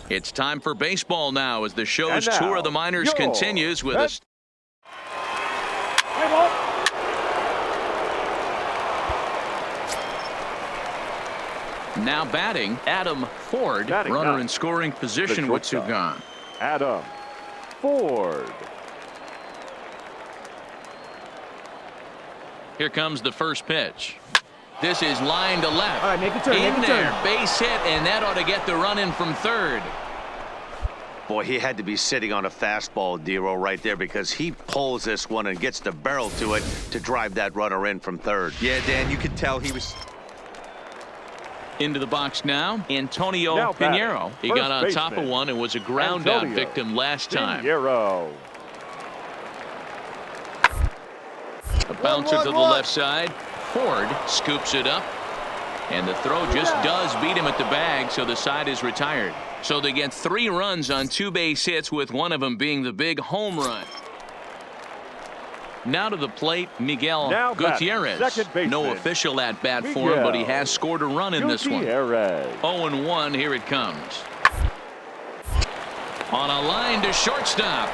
It's time for baseball now as the show's tour of the minors continues with a... Now batting, Adam Ford, runner in scoring position with two gone. Adam Ford. Here comes the first pitch. This is line to left. All right, make a turn. In there, base hit, and that ought to get the run in from third. Boy, he had to be sitting on a fastball, Dero, right there, because he pulls this one and gets the barrel to it to drive that runner in from third. Yeah, Dan, you could tell he was... Into the box now, Antonio Now Pinheiro. He got on top of baseman, one and was a ground out victim last time. Pinheiro. A bouncer to the left side. Ford scoops it up, and the throw just does beat him at the bag, so the side is retired. So they get 3 runs on 2 base hits, with one of them being the big home run. Now to the plate, Miguel Gutierrez. No official at bat for him, but he has scored a run in this one. 0-1, here it comes. On a line to shortstop.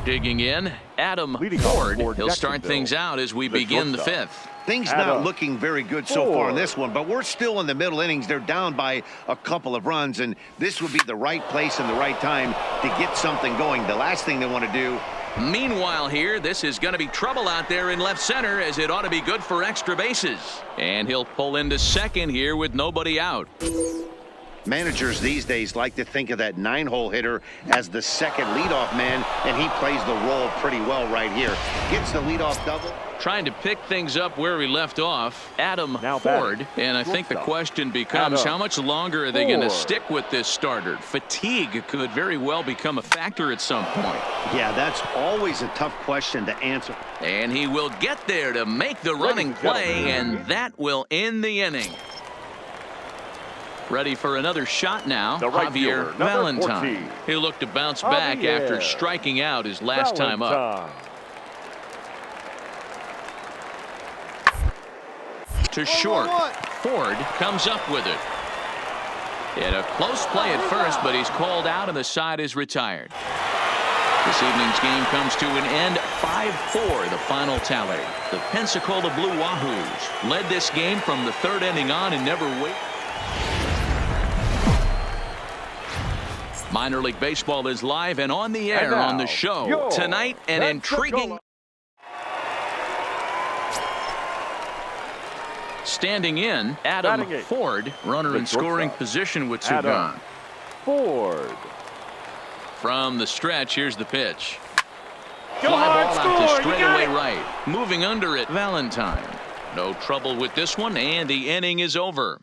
Digging in, Adam Ford. He'll start things out as we begin the 5th. Things not looking very good so far in this one, but we're still in the middle innings. They're down by a couple of runs, and this would be the right place and the right time to get something going. The last thing they want to do. Meanwhile here, this is going to be trouble out there in left center, as it ought to be good for extra bases. And he'll pull into second here with nobody out. Managers these days like to think of that 9-hole hitter as the second leadoff man, and he plays the role pretty well right here. Gets the leadoff double. Trying to pick things up where we left off, Adam Ford. And I think the question becomes, how much longer are they going to stick with this starter? Fatigue could very well become a factor at some point. Yeah, that's always a tough question to answer. And he will get there to make the running play, and that will end the inning. Ready for another shot now, Javier Valentine. He'll look to bounce back after striking out his last time up. To short, Ford comes up with it. And a close play at first, but he's called out and the side is retired. This evening's game comes to an end, 5-4, the final tally. The Pensacola Blue Wahoos led this game from the 3rd inning on and never waited. Minor League Baseball is live and on the air on the show tonight. An intriguing... Standing in, Adam Ford, runner in scoring position with 2 gone. Ford. From the stretch, here's the pitch. Fly ball out to straightaway right. Moving under it, Valentine. No trouble with this one, and the inning is over.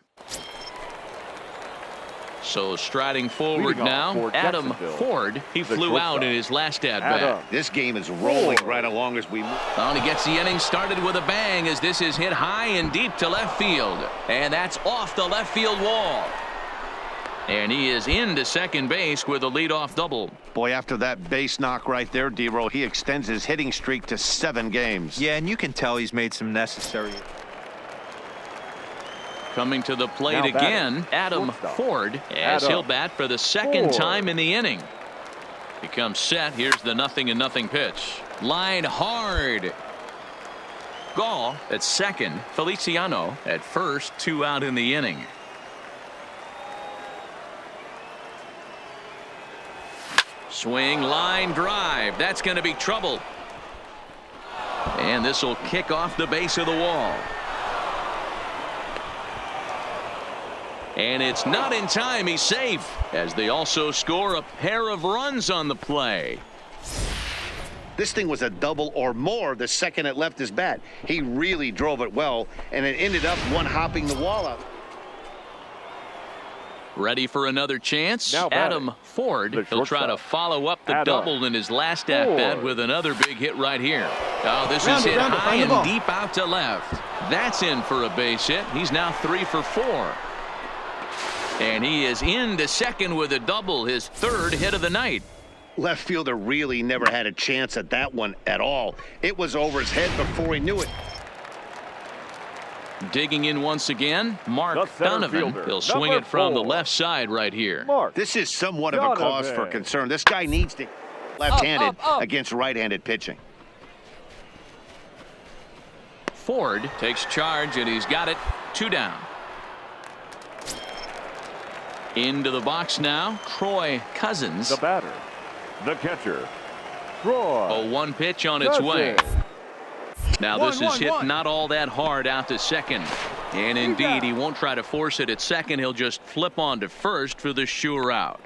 So striding forward now, Adam Ford. He flew out in his last at-bat. This game is rolling right along as we move. Well, he gets the inning started with a bang as this is hit high and deep to left field. And that's off the left field wall. And he is into second base with a leadoff double. Boy, after that base knock right there, D-Roll, he extends his hitting streak to 7 games. Yeah, and you can tell he's made some necessary... Coming to the plate again, Adam Ford, as he'll bat for the 2nd time in the inning. He comes set. Here's the 0-0 pitch. Line hard. Gall at second. Feliciano at first. 2 out in the inning. Swing, line drive. That's going to be trouble. And this will kick off the base of the wall. And it's not in time. He's safe, as they also score a pair of runs on the play. This thing was a double or more the second it left his bat. He really drove it well, and it ended up one hopping the wall up. Ready for another chance? Adam Ford. He'll try to follow up the double in his last at-bat with another big hit right here. Oh, this is hit high and deep out to left. That's in for a base hit. He's now 3 for 4. And he is into second with a double, his 3rd hit of the night. Left fielder really never had a chance at that one at all. It was over his head before he knew it. Digging in once again, Mark The center Donovan. fielder, He'll swing it from the 4. left side right here. Mark This is somewhat of a cause for Donovan. concern. This guy needs to left-handed up. against right-handed pitching. Ford takes charge, and he's got it. 2 down. Into the box now, Troy Cousins. The batter. The catcher. Troy. A 1 pitch on its way. Cousins. Now this is hit not all that hard out to second. And indeed, he won't try to force it at second. He'll just flip on to first for the sure out.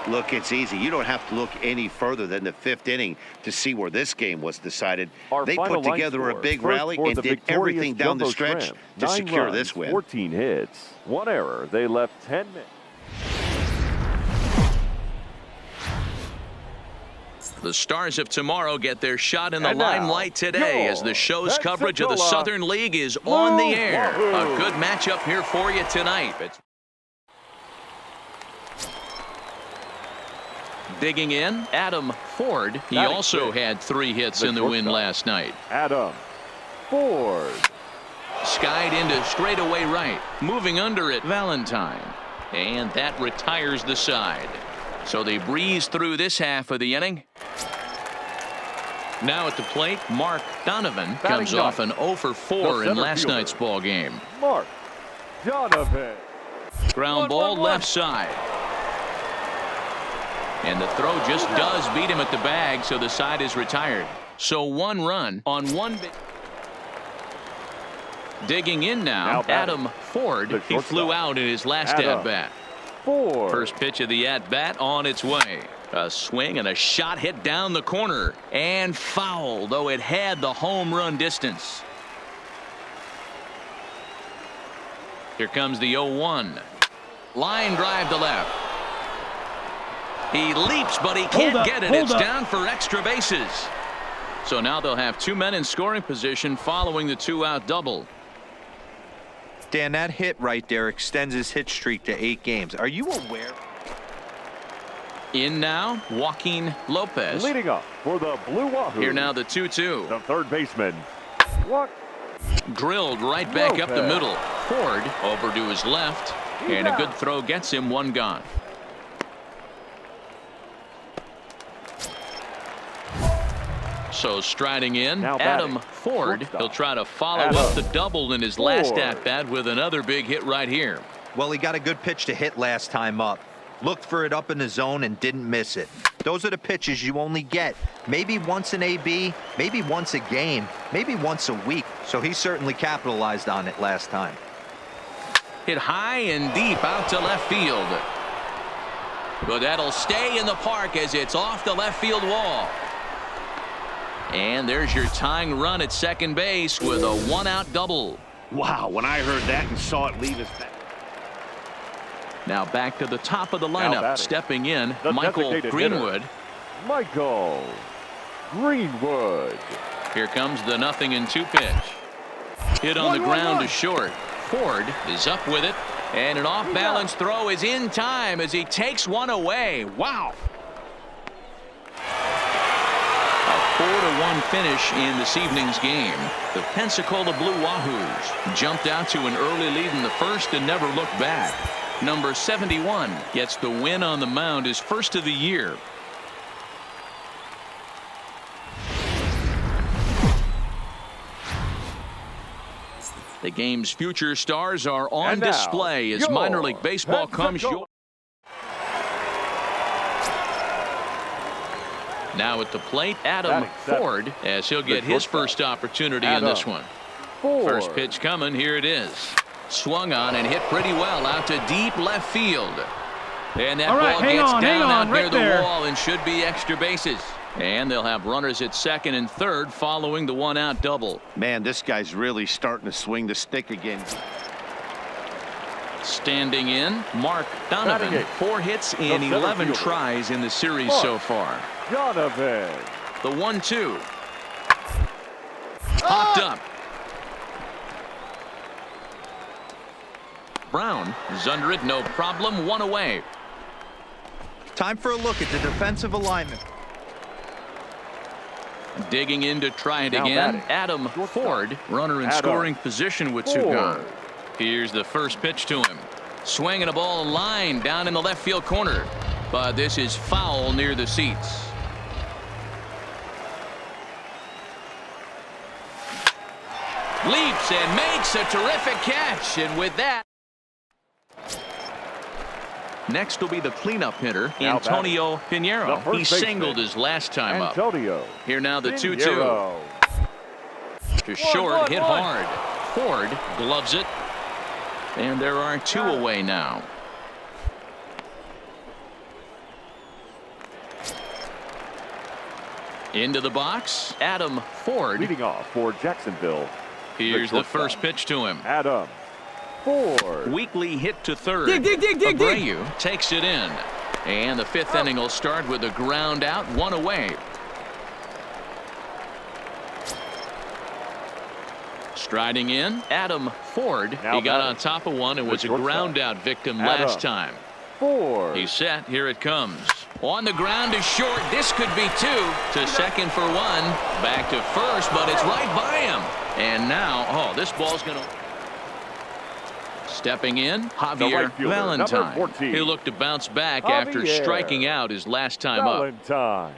Look, it's easy. You don't have to look any further than the 5th inning to see where this game was decided. Our They final put line together a score. big First rally for and the did victorious everything down the Jumbo stretch Shrimp. to 9 secure runs, this win. 14 hits. 1 error. They left 10 minutes. The Stars of tomorrow get their shot in the And now, limelight today as the show's coverage of the Southern League is on the air. A good matchup here for you tonight. Digging in, Adam Ford. He Batting also fifth. had 3 hits The in the win shortstop. last night. Adam Ford. Skied into straightaway right. Moving under it, Valentine. And that retires the side. So they breeze through this half of the inning. Now at the plate, Mark Donovan comes off an 0 for 4 in last night's ball game. Mark Donovan. Ground ball left side. And the throw just does beat him at the bag, so the side is retired. So 1 run on 1 bit. Digging in now Adam Ford. He flew out in his last at-bat. First pitch of the at-bat on its way. A swing and a shot hit down the corner. And foul, though it had the home run distance. Here comes the 0-1. Line drive to left. He leaps, but he can't get it. It's down for extra bases. So now they'll have 2 men in scoring position following the 2-out double. Dan, that hit right there extends his hit streak to 8 games. Are you aware? In now, Joaquin Lopez. Leading up for the Blue Wahoo. Here now the 2-2. The third baseman. Drilled right back up the middle. Ford over to his left. And a good throw gets him 1 gone. So striding in, Adam Ford. He'll try to follow up the double in his last at-bat with another big hit right here. Well, he got a good pitch to hit last time up. Looked for it up in the zone and didn't miss it. Those are the pitches you only get maybe once in AB, maybe once a game, maybe once a week. So he certainly capitalized on it last time. Hit high and deep out to left field. But that'll stay in the park as it's off the left field wall. And there's your tying run at second base with a 1-out double. Wow, when I heard that and saw it leave his back. Now back to the top of the lineup. Stepping in, Michael Greenwood. Michael Greenwood. Here comes the 0-2 pitch. Hit on the ground to short. Ford is up with it. And an off-balance throw is in time as he takes one away. Wow. A 4-1 finish in this evening's game. The Pensacola Blue Wahoos jumped out to an early lead in the first and never looked back. Number 71 gets the win on the mound, his first of the year. The game's future stars are on display as minor league baseball comes your. Now at the plate, Adam Ford, as he'll get his first opportunity in this one. First pitch coming, here it is. Swung on and hit pretty well out to deep left field. And that ball gets down out near the wall and should be extra bases. And they'll have runners at second and third following the 1-out double. Man, this guy's really starting to swing the stick again. Standing in, Mark Donovan. 4 hits in 11 tries in the series so far. Donovan. The 1-2. Popped up. Brown is under it, no problem. 1 away. Time for a look at the defensive alignment. Digging in to try it Now again. batting. Adam Ford, runner in Adam scoring position with two Ford. gone. Here's the first pitch to him. Swinging a ball line down in the left field corner. But this is foul near the seats. Leaps and makes a terrific catch. And with that, next will be the cleanup hitter, Now Antonio the Pinheiro. first He baseman, singled his last time up. Antonio Here now the 2-2. Pinheiro. To short, hit hard. Ford gloves it. And there are two away now. Into the box, Adam Ford. Leading off for Jacksonville. Here's the shortstop, first pitch to him. Adam Ford. Weakly hit to third. Dig. Abreu takes it in. And the fifth inning will start with a ground out, one away. Striding in, Adam Ford. Now He got batting. on top of one and was a shortstop, ground out victim Adam last time. Ford. He's set. Here it comes. On the ground is short. This could be two. To second for one. Back to first, but it's right by him. And now, oh, this ball's going to... Stepping in, Javier right fielder, Valentine. number 14. He'll look to bounce back after Javier striking out his last time up. Valentine.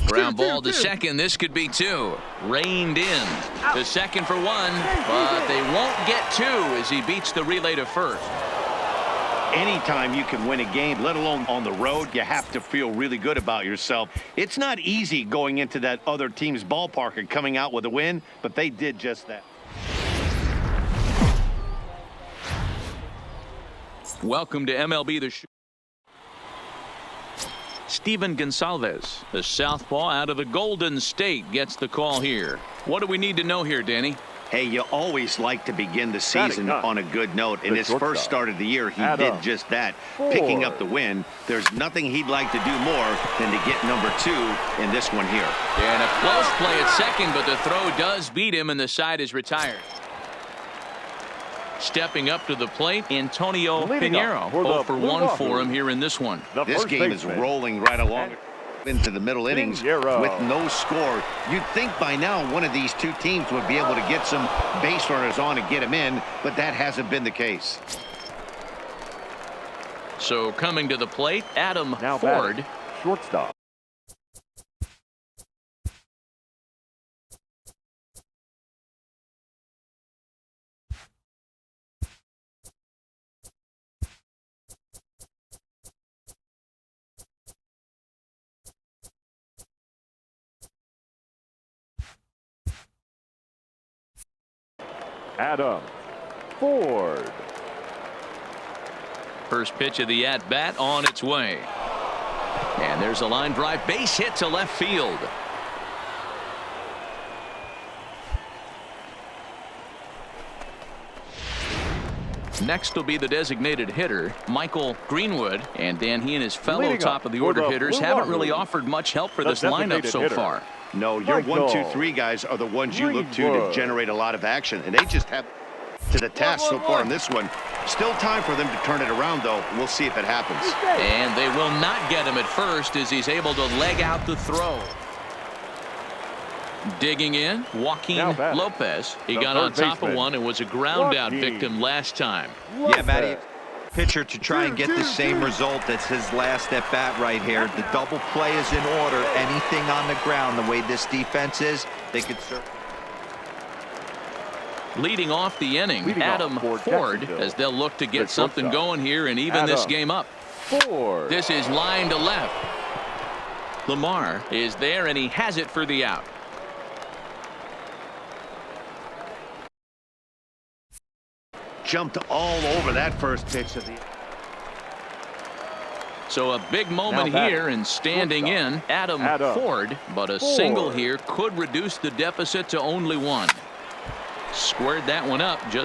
Ground ball to second. This could be two. Reined in. To second for one, but they won't get two as he beats the relay to first. Anytime you can win a game, let alone on the road, you have to feel really good about yourself. It's not easy going into that other team's ballpark and coming out with a win, but they did just that. Welcome to MLB The Show. Steven Gonsalves, the southpaw out of the Golden State, gets the call here. What do we need to know here, Danny? Hey, you always like to begin the Batting season ninth, on a good note. In the his shortstop, first start of the year, he Adam did just that, Ford. picking up the win. There's nothing he'd like to do more than to get number 2 in this one here. And a close play at second, but the throw does beat him, and the side is retired. Stepping up to the plate, Antonio Leading Pinheiro. up for the 0 for Blue 1 for Wahoos. him here in this one. The This first game is baseman, rolling right along into the middle innings Pinheiro. with no score. You'd think by now one of these two teams would be able to get some base runners on and get them in, but that hasn't been the case. So coming to the plate, Adam Now Ford. batting, shortstop. Adam Ford. First pitch of the at-bat on its way. And there's a line drive base hit to left field. Next will be the designated hitter, Michael Greenwood. And Dan, he and his fellow Leading up top of the for order the hitters Blue haven't really Wahoos, offered much help for the this lineup designated so hitter. far. No, your Michael 1, 2, 3 guys are the ones you look to Greenwood. generate a lot of action, and they just have to the task so far in this one. Still time for them to turn it around, though. We'll see if it happens. And they will not get him at first as he's able to leg out the throw. Digging in, Joaquin Now batting, Lopez. He the got on third top of baseman, one and was a ground out Joaquin victim last time. Yeah, Matty. Pitcher to try and get the same result. That's his last at bat right here. The double play is in order. Anything on the ground, the way this defense is, they could serve. Leading off the inning, Leading off Adam for Ford, Jacksonville, as they'll look to the get something shortstop, going here and even this Adam game up. Ford. This is line to left. Lamar is there, and he has it for the out. Jumped all over that first pitch of the... So a big moment Now batting, here and standing in, Adam Ford, but a Ford. single here could reduce the deficit to only one. Squared that one up just